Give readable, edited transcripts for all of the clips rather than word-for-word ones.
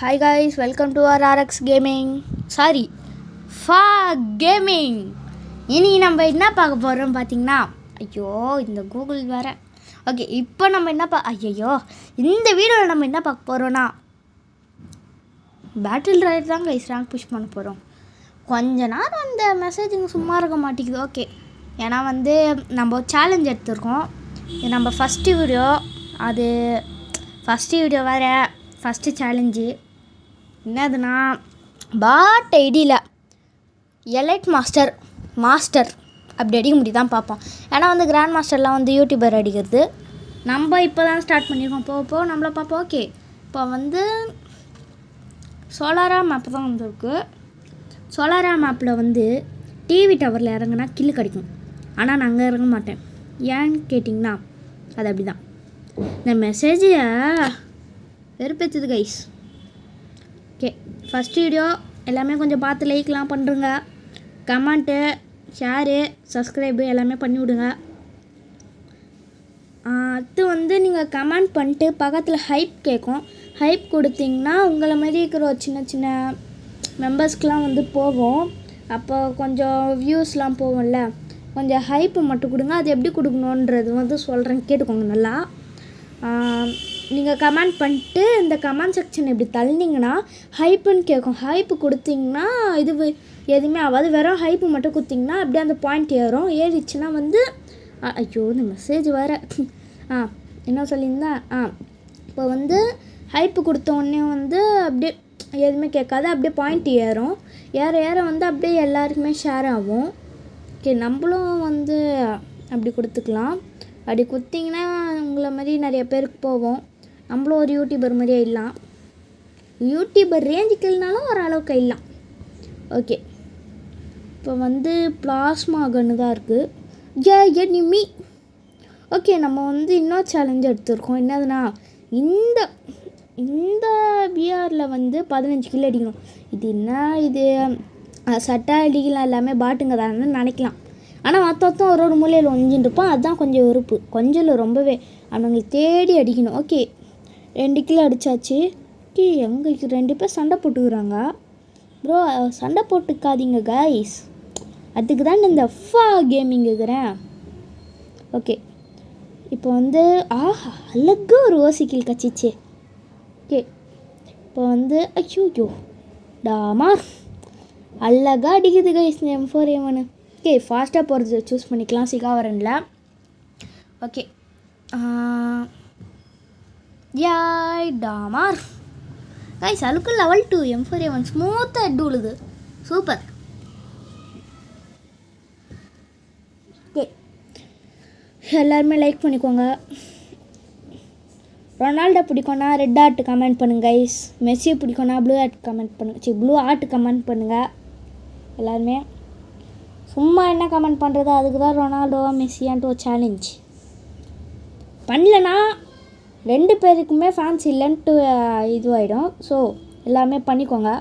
Hi guys, welcome to our RX Gaming. Sorry, FA Gaming. இனி நம்ம என்ன பார்க்க போகிறோம் பார்த்தீங்கன்னா, ஐயோ இந்த கூகுள் வேறு. ஓகே, இப்போ நம்ம என்ன இந்த வீடியோவில் நம்ம என்ன பார்க்க போகிறோன்னா, பேட்டில் ராயல் தான் கைஸ் ரேங்க் புஷ் பண்ண போகிறோம். கொஞ்ச நேரம் அந்த மெசேஜுங்க சும்மா இருக்க மாட்டேங்குது. ஓகே, ஏன்னா நம்ம சேலஞ்ச் எடுத்துருக்கோம். இது நம்ம ஃபஸ்ட்டு வீடியோ, அது ஃபஸ்ட்டு வீடியோ வேறு, ஃபஸ்ட்டு சேலஞ்சு என்னதுன்னா பாட் ஐடியில் எலைட் மாஸ்டர் அப்படி அடிக்க முடியுதான் பார்ப்போம். ஏன்னா கிராண்ட் மாஸ்டர்லாம் யூடியூபர் அடிக்கிறது. நம்ம இப்போ தான் ஸ்டார்ட் பண்ணியிருக்கோம். போக நம்மளை பார்ப்போம். ஓகே, இப்போ சோலாரா மேப் தான் வந்துருக்கு. சோலாரா மேப்பில் டிவி டவரில் இறங்குனா கில்லு கிடைக்கும். ஆனால் நான் அங்கே இறங்க மாட்டேன். ஏன்னு கேட்டிங்கன்னா அது அப்படி தான். இந்த மெசேஜை வெறுப்பேற்றுது கைஸ். ஓகே, ஃபஸ்ட் வீடியோ எல்லாமே கொஞ்சம் பார்த்து லைக்லாம் பண்ணுறங்க. கமெண்ட்டு, ஷேரு, சப்ஸ்கிரைபு எல்லாமே பண்ணி விடுங்க. அது நீங்கள் கமெண்ட் பண்ணிட்டு பக்கத்தில் ஹைப் கேட்கும். ஹைப் கொடுத்தீங்கன்னா உங்களை மாதிரி இருக்கிற ஒரு சின்ன சின்ன மெம்பர்ஸ்க்கெலாம் போகும். அப்போ கொஞ்சம் வியூஸ்லாம் போகும்ல. கொஞ்சம் ஹைப்பு மட்டும் கொடுங்க. அது எப்படி கொடுக்கணுன்றது சொல்கிறேன், கேட்டுக்கோங்க நல்லா. நீங்கள் கமெண்ட் பண்ணிட்டு இந்த கமெண்ட் செக்ஷன் இப்படி தள்ளினீங்கன்னா ஹைப்புன்னு கேட்கும். ஹைப்பு கொடுத்தீங்கன்னா இது எதுவுமே ஆகாது. வெறும் ஹைப்பு மட்டும் கொடுத்தீங்கன்னா அப்படியே அந்த பாயிண்ட் ஏறிச்சுன்னா ஐயோ இந்த மெசேஜ் வேறு. என்ன சொல்லியிருந்தா இப்போ ஹைப்பு கொடுத்தோடனே அப்படியே எதுவுமே கேட்காது. அப்படியே பாயிண்ட் ஏறும். ஏற அப்படியே எல்லாருக்குமே ஷேர் ஆகும். ஓகே, நம்மளும் அப்படி கொடுத்துக்கலாம். அப்படி கொடுத்தீங்கன்னா உங்களை மாதிரி நிறைய பேருக்கு போவோம். நம்மளும் ஒரு யூடியூபர் மாதிரியே இல்லலாம். யூடியூபர் ரேஞ்சுக்கு இல்லைனாலும் ஓரளவுக்கு இல்லலாம். ஓகே, இப்போ பிளாஸ்மா கன்று தான் இருக்குது. எனிமி. ஓகே, நம்ம இன்னொரு சேலஞ்சு எடுத்துருக்கோம். என்னதுன்னா இந்த பிஆரில் 15 கிலோ அடிக்கணும். இது என்ன இது சட்டை அடிக்கலாம், எல்லாமே பாட்டுங்க தானே நினைக்கலாம். ஆனால் மொத்தம் ஒரு மூலையில் ஒழிஞ்சின்னு இருப்பான். அதுதான் கொஞ்சம் வெறுப்பு. கொஞ்சம் ரொம்பவே அவங்களுக்கு தேடி அடிக்கணும். Okay, 2 kilo அடித்தாச்சு. ஓகே, எங்களுக்கு 2 பேர் சண்டை போட்டுக்கிறாங்க. ப்ரோ சண்டை போட்டுக்காதீங்க கைஸ். அதுக்கு தான் இந்த FA கேமிங் இருக்கிறேன். ஓகே, இப்போ அழகாக ஒரு ஓசிக்கில் கச்சிச்சு. ஓகே, இப்போ ஐயோ டாமார் அழகாக அடிக்குது கைஸ் M4A1. ஓகே, ஃபாஸ்ட்டாக போகிறது சூஸ் பண்ணிக்கலாம். சிகாவரனில். ஓகே, யாய் டாமார் கைஸ் அழுக்கு level 2 M4A1 ஸ்மூத்தாக எட்டு உழுது. சூப்பர். ஓகே, எல்லாருமே லைக் பண்ணிக்கோங்க. ரொனால்டோ பிடிக்கும்னா ரெட் ஆர்ட் கமெண்ட் பண்ணுங்க கைஸ். மெஸ்ஸி பிடிக்கும்னா ப்ளூ ஆர்ட் கமெண்ட் பண்ணுங்க. ப்ளூ ஆர்ட் கமெண்ட் பண்ணுங்கள் எல்லாருமே. சும்மா என்ன கமெண்ட் பண்ணுறது, அதுக்கு தான் ரொனால்டோவா மெஸ்ஸியான்ட்டு ஒரு சேலஞ்ச் பண்ணலன்னா 2 பேருக்குமே ஃபேன்ஸ் இல்லைன்ட்டு இதுவாகிடும். ஸோ எல்லாமே பண்ணிக்கோங்க.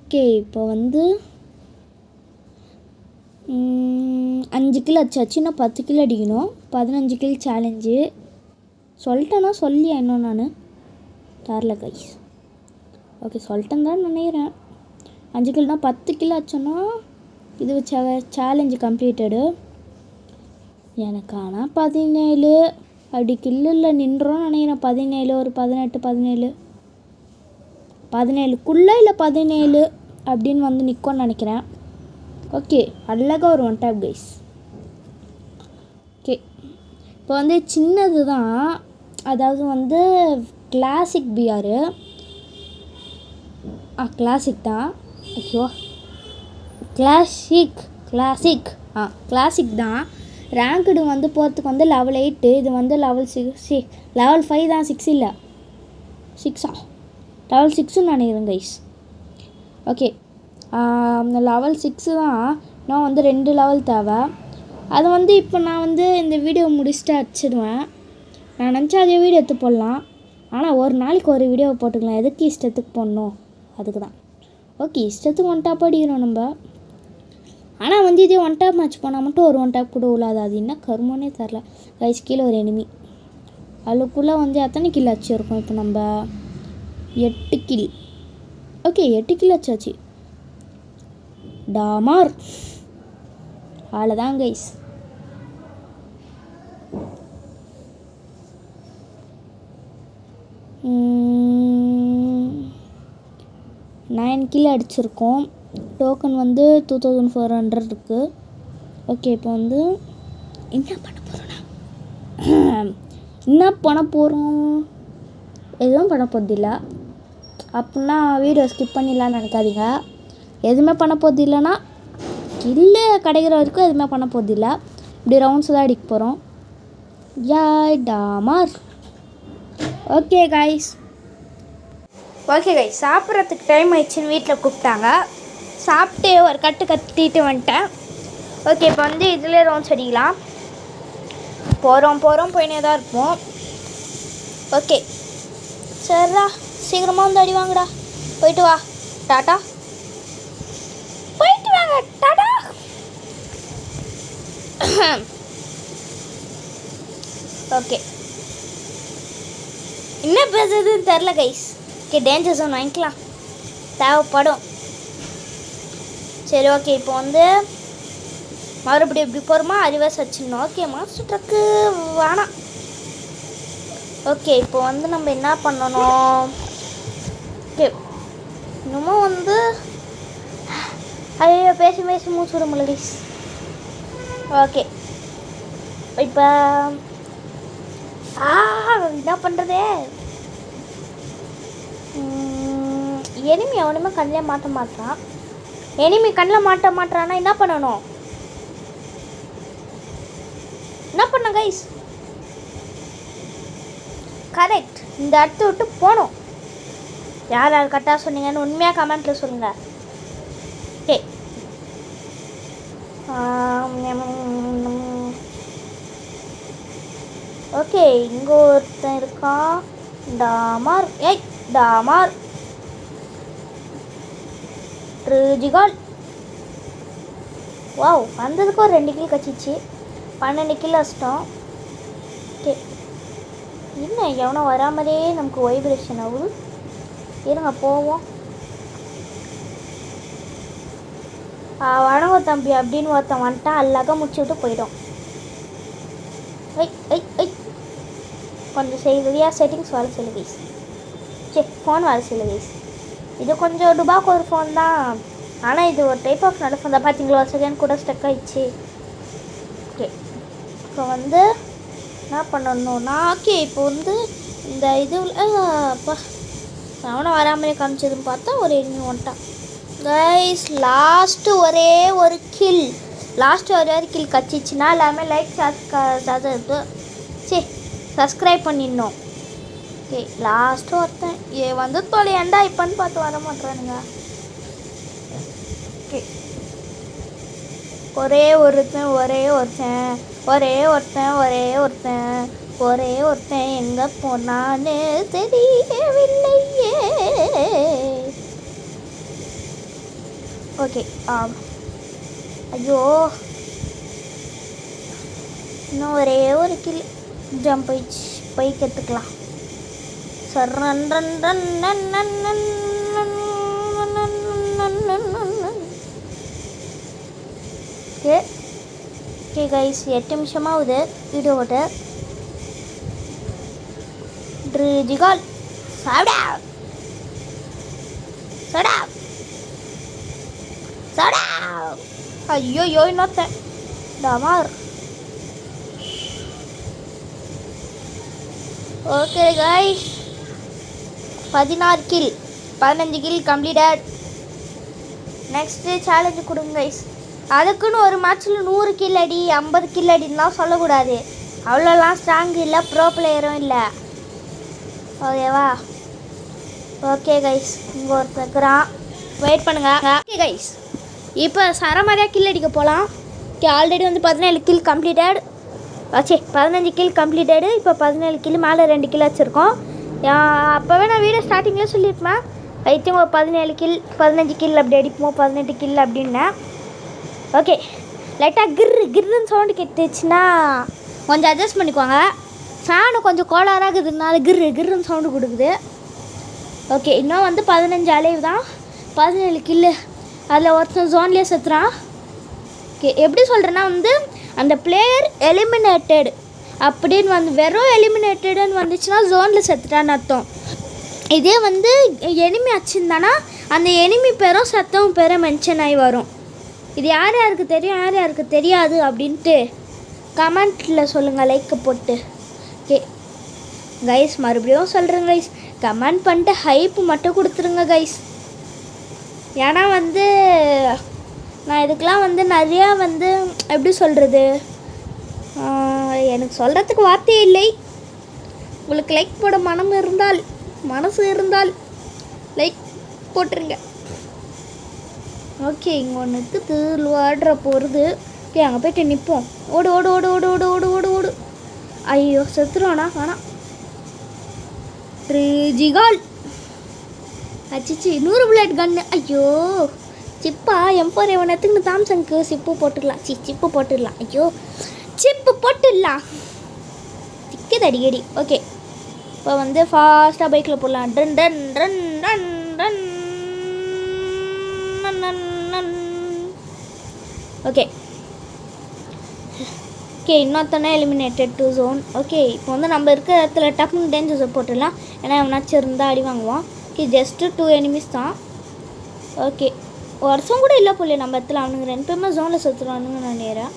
ஓகே, இப்போ 5 கிலோ அடிச்சாச்சு. இன்னும் 10 கிலோ அடிக்கணும். 15 கிலோ சேலஞ்சு சொல்லிட்டேன்னா சொல்லியா இன்னும் நான் தரல கைஸ். ஓகே, சொல்லிட்டேன் தான் நினைக்கிறேன். 5 கிலோனா 10 கிலோ ஆச்சோன்னா இது சேலஞ்சு கம்ப்ளீட்டடு. எனக்கு ஆனால் 17 அப்படி கில்லில் நின்றோன்னு நினைக்கிறேன். 17 ஒரு 18 17க்குள்ளே இல்லை 17 அப்படின்னு நிற்கும்னு நினைக்கிறேன். ஓகே, அழகாக ஒரு 1 டைப் கைஸ். ஓகே, இப்போ சின்னது தான். அதாவது கிளாசிக் பிஆரு. கிளாசிக் தான். ஐயோ கிளாசிக் தான். ரேங்க்டு போகிறதுக்கு லெவல் 8. இது லெவல் 6 லெவல் 5 தான். 6 இல்லை 6 லெவல் 6ன்னு நினைக்கிறேன் கைஸ். ஓகே, லெவல் 6 தான். நான் 2 லெவல் தேவை. அது இப்போ நான் இந்த வீடியோ முடிச்சுட்டு அடிச்சிடுவேன். நான் நினச்சா அதே வீடியோ எடுத்து போடலாம். ஆனால் ஒரு நாளைக்கு ஒரு வீடியோ போட்டுக்கலாம். எதுக்கு இஷ்டத்துக்கு போடணும், அதுக்கு தான். ஓகே, இஷ்டத்துக்கு 1 டாப் அடிக்கிறோம் நம்ம. ஆனால் இதே 1 டாப் மேட்ச் போனால் மட்டும் ஒரு 1 டாப் கூட உள்ளாது. அது என்ன கருமோனே தரல கைஸ். கீழே ஒரு எனிமி. அதுக்குள்ளே எத்தனை கிலோ அடிச்சிருக்கோம் இப்போ நம்ம? 8 கில். ஓகே 8 கில் வச்சாச்சு. டாமார் அவ்வளோதான் கைஸ். நைன் கில் அடிச்சிருக்கோம். டோக்கன் வந்து 2400 இருக்குது. ஓகே இப்போ வந்து என்ன பண்ண போகிறோம் எதுவும் பண்ண போகிறதில்ல. அப்படின்னா வீடியோ ஸ்கிப் பண்ணிடலான்னு நினைக்காதீங்க. எதுவுமே பண்ண போகிறது இல்லைன்னா கில்லு கிடைக்கிற வரைக்கும் எதுவுமே பண்ண போகிறதில்ல. இப்படி ரவுண்ட்ஸ் தான் அடிக்க போகிறோம். யாய் டாமார். ஓகே கைஸ் சாப்பிட்றதுக்கு டைம் ஆயிடுச்சுன்னு வீட்டில் கூப்பிட்டாங்க. சாப்பிட்டு ஒரு கட்டிட்டு வந்துட்டேன். ஓகே இப்போ வந்து இதில் ரவுண்ட்ஸ் அடிக்கலாம். போகிறோம் போயினே தான் இருப்போம். ஓகே சரிடா, சீக்கிரமாக வந்து அடி வாங்கடா. போயிட்டு வா, டாட்டா. போயிட்டு வாங்க, டாட்டா. ஓகே என்ன பேசுறதுன்னு தெரில கைஸ். ஓகே டேஞ்சர் ஜோன் வாங்கிக்கலாம், தேவைப்படும். சரி ஓகே இப்போ வந்து மறுபடியும் எப்படி போகிறோமா ரிவர்ஸ் வச்சிடணும். ஓகே மாஸ்டர் ட்ரக்கு வேணாம். ஓகே இப்போ வந்து நம்ம என்ன பண்ணணும், ஓகே இன்னமும் வந்து ஐயோ பேசி மூச்சு விட முடியல கைஸ். ஓகே இப்போ என்ன பண்ணுறது, எனிமி அவனுமே கண்ணில் மாட்ட மாட்டான். எனிமி கண்ணில் மாட்டான்னா என்ன பண்ணணும், என்ன பண்ண கைஸ்? கரெக்ட், இந்த இடத்த விட்டு போகணும். யார் கரெக்டாக சொன்னீங்கன்னு உண்மையாக கமெண்ட்டில் சொல்லுங்கள். ஓகே ஓகே இங்கே ஒருத்தன் இருக்கான். Tamar Tamar ட்ரிஜிகால். வாவ் வந்ததுக்கு ஒரு 2 கில் கச்சிச்சு. 12 கில் வச்சிட்டோம். ஓகே என்ன எவனோ வராமலே நமக்கு வைப்ரேஷன் ஆகுது. இருங்க போவோம். வணங்க தம்பி அப்படின்னு ஒருத்தன் வந்துட்டான். அழகாக முடிச்சு விட்டு போயிடும். கொஞ்சம் சரியாக செட்டிங்ஸ் வேலை செய்யல கைஸ். சரி ஃபோன் வேலை செய்யல கைஸ். இது கொஞ்சம் டுபாக்கு ஒரு ஃபோன் தான், ஆனால் இது ஒரு டைப் ஆஃப் நல்ல ஃபோன் தான். பார்த்தீங்களா ஒரு செகண்ட் கூட ஸ்டக் ஆகிடுச்சு. ஓகே இப்போ வந்து என்ன பண்ணணும்னா ஓகே இப்போ வந்து இந்த இதில் அப்பா அவனை வராமலே காமிச்சதுன்னு பார்த்தா ஒரு எனிமி வந்துட்டான் கைஸ். லாஸ்ட்டு ஒரே ஒரு கில் கச்சிச்சுன்னா எல்லாமே லைக் சப்ஸ்கிரைப் பண்ணிடணும். ஓகே லாஸ்ட்டு ஒருத்தன் வந்து தொலையாண்டா இப்போன்னு பார்த்து வர மாட்டேறானுங்க. ஓகே ஒரே ஒருத்தன் எங்கே போனான்னு தெரியவில்லையே. ஓகே ஐயோ இன்னும் ஒரே ஒரு கில் ஜம்ப் ஆயிடுச்சு. போய் கற்றுக்கலாம். ஓகே ஓகே கைஸ் 8 நிமிஷமாகுது வீடியோவோட. ட்ரிஜிகால் சடா ஐயோ இன்னொருத்தன் டமார். Okay guys 16 kill 15 kill completed. Next challenge கொடுங்க கைஸ். அதுக்குன்னு ஒரு மேட்ச்சில் 100 கில் அடி 50 கில் அடின்லாம் சொல்லக்கூடாது. அவ்வளோலாம் ஸ்ட்ராங் இல்லை, ப்ரோ பிளேயரும் இல்லை. ஓகேவா? ஓகே கைஸ் இங்கே ஒருத்தக்கிறான், வெயிட் பண்ணுங்கள். ஓகே கைஸ் இப்போ சரமாரியாக கில் அடிக்க போகலாம். ஓகே ஆல்ரெடி வந்து 17 கில் கம்ப்ளீட்டட். 15 kill completed. இப்போ 17 கில் மேலே 2 கில் வச்சுருக்கோம். அப்போவே நான் வீடியோ ஸ்டார்டிங்கில் சொல்லியிருப்பேன். ஐ திங்க் ஒரு 17 கில் 15 கில் அப்படி அடிப்போம், 18 கில் அப்படின்னேன். ஓகே லைட்டாக கிர்ன்னு சவுண்டு கேட்டுச்சுன்னா கொஞ்சம் அட்ஜஸ்ட் பண்ணிக்குவாங்க. ஃபேனு கொஞ்சம் கோளாராக இருக்குதுனால கிர்ன்னு சவுண்டு கொடுக்குது. ஓகே, இன்னும் வந்து 15 அலைவ் தான், 17 கில்லு. அதில் ஒருத்தன் ஜோன்லேயே செத்துறான். ஓகே, எப்படி சொல்கிறேன்னா வந்து அந்த பிளேயர் எலிமினேட்டட் அப்படின்னு வந்து வெறும் எலிமினேட்டடுன்னு வந்துச்சுன்னா ஜோனில் செத்துட்டான்னு அர்த்தம். இதே வந்து எனிமி அச்சுருந்தானா அந்த எனிமி பேரும் சத்தவங்க பேரும் மென்ஷன் ஆகி வரும். இது யார் யாருக்கு தெரியும் யார் யாருக்கு தெரியாது அப்படின்ட்டு கமெண்ட்டில் சொல்லுங்கள், லைக்கை போட்டு. ஓகே கைஸ், மறுபடியும் சொல்கிறேங்க கைஸ், கமெண்ட் பண்ணிட்டு ஹைப்பு மட்டும் கொடுத்துருங்க கைஸ். ஏன்னா வந்து நான் இதுக்கெலாம் வந்து நிறையா வந்து எப்படி சொல்கிறது, எனக்கு சொல்கிறதுக்கு வார்த்தையே இல்லை. உங்களுக்கு லைக் போட மனசு இருந்தால் லைக் போட்டுருங்க. ஓகே, இங்கே ஒன்று இருக்குது, ஆடுற போகிறது. ஓகே, அங்கே போய்ட்டு நிற்போம். ஓடு ஓடு ஓடு ஓடு ஓடு ஓடு ஓடு ஓடு. ஐயோ செத்துருவானா, வேணாம். ஜிகால் அச்சிச்சு 100 புல்லட் கன்னு. ஐயோ சிப்பா M4 எவனத்துக்குன்னு தாம்சனுக்கு சிப்பு போட்டுடலாம். சிப்பு போட்டுடலாம். ஐயோ சிப்பு போட்டுடலாம். திக்குது அடிக்கடி. ஓகே, இப்போ வந்து ஃபாஸ்ட்டாக பைக்கில் போடலாம். டன் டன் டன் டன் டன். ஓகே ஓகே, இன்னொருத்தனே எலிமினேட்டட் டு ஜோன். ஓகே, இப்போ வந்து நம்ம இருக்கிற இடத்துல டப்புன்னு டேஞ்சர்ஸை போட்டுடலாம். ஏன்னா எவனாச்சும் இருந்தால் அடி வாங்குவோம். ஓகே, ஜஸ்ட்டு 2 எனிமீஸ் தான். ஓகே, வருஷம் கூட இல்லை போல நம்ம இடத்துல. அவனுங்க 2 பேருமே ஜோனில் செத்துருவானுங்க நான் நேராக.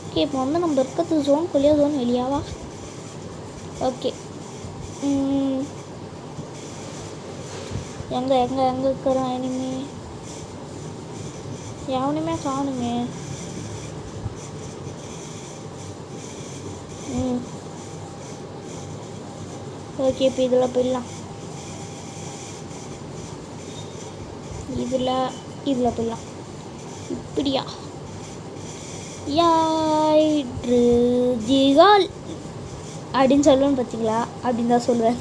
ஓகே, இப்போ வந்து நம்ம இருக்கிறது ஜோனுக்குள்ளேயே ஜோன் வெளியாவா. ஓகே, எங்கே இருக்கிறோம் எனிமி எவனுமே காணுமே. ஓகே, இப்போ இதில் போயிடலாம். இதில் போயிடலாம். இப்படியா ஜிகால் அப்படின்னு சொல்லுவேன் பார்த்தீங்களா, அப்படின்னு தான் சொல்லுவேன்.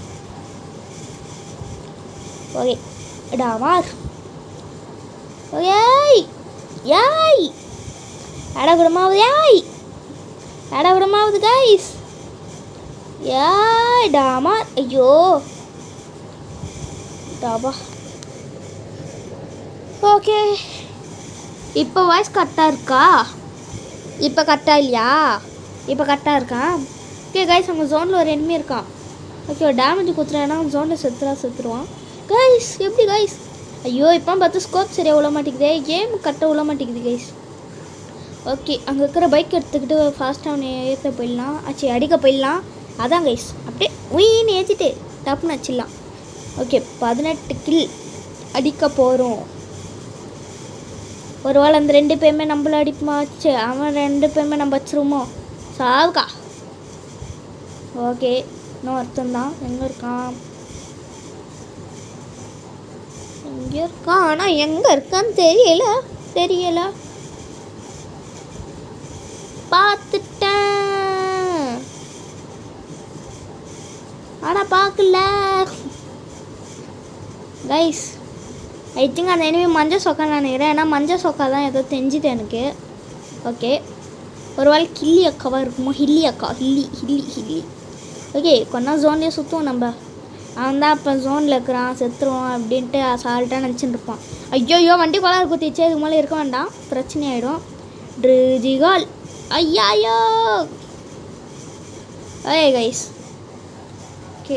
Okay Tamar. ஓகே யாய் அடகுடமாவது கைஸ். யாய் டாமார். ஐயோ டாபா. ஓகே, இப்போ வாய்ஸ் கரெக்டாக இருக்கா? இப்போ கரெக்டாக இல்லையா? இப்போ கரெக்டாக இருக்கா? ஓகே கைஸ், அவங்க ஜோனில் ஒரு எனிமி இருக்கான். ஓகே, டேமேஜ் கொடுத்துருவேன்னா ஜோனில் செத்துருவான் கைஸ். எப்படி கைஸ்? ஐயோ, இப்போ பார்த்து ஸ்கோப் சரியாக விழ மாட்டேங்குது, கேம் கரெக்டாக விழ மாட்டேங்குது கைஸ். ஓகே, அங்கே இருக்கிற பைக் எடுத்துக்கிட்டு ஃபாஸ்ட்டாக அவனை ஏற்ற போயிடலாம். அடிக்க போயிடலாம். அதான் கைஸ், அப்படியே உயின்னு ஏற்றிட்டு டப்புன்னு வச்சிடலாம். ஓகே, 18 கில் அடிக்க போகிறோம். ஒரு வேளை அந்த 2 பேருமே நம்மள அடிப்பாச்சு, அவன் 2 பேருமே நம்ம வச்சிருவோமோ? சாவுக்கா. ஓகே, இன்னும் ஒருத்தன் தான். எங்கே இருக்கான்? ஆனால் எங்கே இருக்கான்னு தெரியல. பார்த்துட்டேன், ஆனால் பார்க்கல கைஸ். ஐ திங்க் அந்த எனிமி மஞ்சள் சொக்கா நினைக்கிறேன். ஏன்னா மஞ்சள் சொக்கா தான் ஏதோ தெரிஞ்சுது எனக்கு. ஓகே, ஒரு வேளை கில்லி அக்காவாக இருக்குமோ? ஹில்லி அக்கா. ஹில்லி. ஓகே, கொஞ்ச ஜோன்லேயே சுற்றுவோம் நம்ம. அவன் தான் இப்போ ஜோனில் இருக்கிறான், செத்துருவான் அப்படின்ட்டு அசால்ட்டாக நினச்சிட்டு இருப்பான். ஐயோ வண்டி கொலாறு குத்திச்சு, இதுக்கு மேலே இருக்க வேண்டாம், பிரச்சனை ஆகிடும். ஜிகால். ஐயாயோ. ஏய் கைஸ். ஓகே,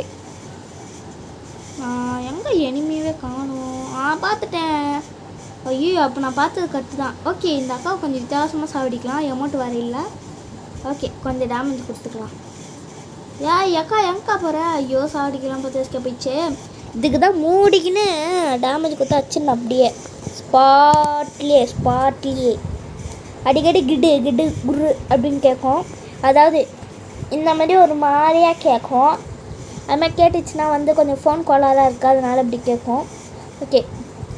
எங்கே எனிமியவே காணும்? பார்த்துட்டேன். ஐயோ, அப்போ நான் பார்த்தது கரெக்டு தான். ஓகே, இந்த அக்காவை கொஞ்சம் வித்தியாசமாக சாவடிக்கலாம். அமௌண்ட் வர இல்லை. ஓகே, கொஞ்சம் டேமேஜ் கொடுத்துக்கலாம். அக்கா எங்கக்கா போகிற? ஐயோ சாவடிக்கலாம் பார்த்து எஸ்கேப் போயிடுச்சு. இதுக்கு தான் மூடிக்கின்னு டேமேஜ் கொடுத்து வச்சுருந்தேன். அப்படியே ஸ்பாட்லேயே அடிக்கடி கிடு குரு அப்படின்னு கேட்கும். அதாவது இந்த மாதிரி ஒரு மாதிரியாக கேட்கும். அது மாதிரி கேட்டுச்சுன்னா வந்து கொஞ்சம் ஃபோன் காலாக இருக்குது, அதனால் அப்படி கேட்கும். ஓகே,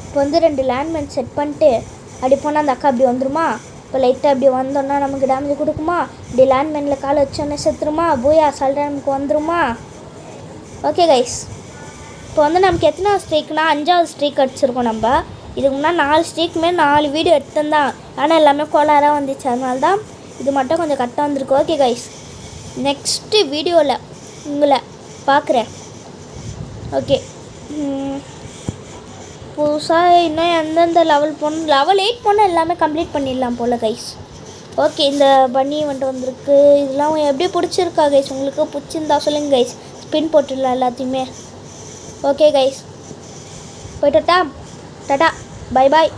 இப்போ வந்து 2 லேண்ட்மைன் செட் பண்ணிட்டு அப்படி போனால் அந்த அக்கா அப்படி வந்துருமா? இப்போ லைட்டாக அப்படி வந்தோன்னா நமக்கு டேமேஜ் கொடுக்குமா? இப்படி லேண்ட்மைனில் காலை வச்சோன்னே செத்துருமா? போயா சால்ட்டாக நமக்கு வந்துருமா? ஓகே கைஸ், இப்போ வந்து நமக்கு எத்தனை ஸ்ட்ரைக்னா 5வது ஸ்ட்ரைக் அடிச்சிருக்கோம் நம்ம. இதுக்கு முன்னாடி 4 ஸ்ட்ரைக்குமே 4 வீடியோ எடுத்துருந்தான். ஆனால் எல்லாமே கோளாராக வந்துச்சு, அதனால தான் இது மட்டும் கொஞ்சம் கரெக்டாக வந்திருக்கு. ஓகே கைஸ், நெக்ஸ்ட்டு வீடியோவில் உங்களை பார்க்குறேன். ஓகே, புதுசாக இன்னும் எந்தெந்த லெவல் போகணும், லெவல் 8 போனால் எல்லாமே கம்ப்ளீட் பண்ணிடலாம் போல் கைஸ். ஓகே, இந்த பன்னி வந்துட்டு வந்திருக்கு. இதெல்லாம் எப்படி பிடிச்சிருக்கா கைஸ்? உங்களுக்கு பிடிச்சிருந்தா சொல்லுங்கள் கைஸ். ஸ்பின் போட்டுடலாம் எல்லாத்தையுமே. ஓகே கைஸ், போய்ட்டா டாடா, பை பாய்.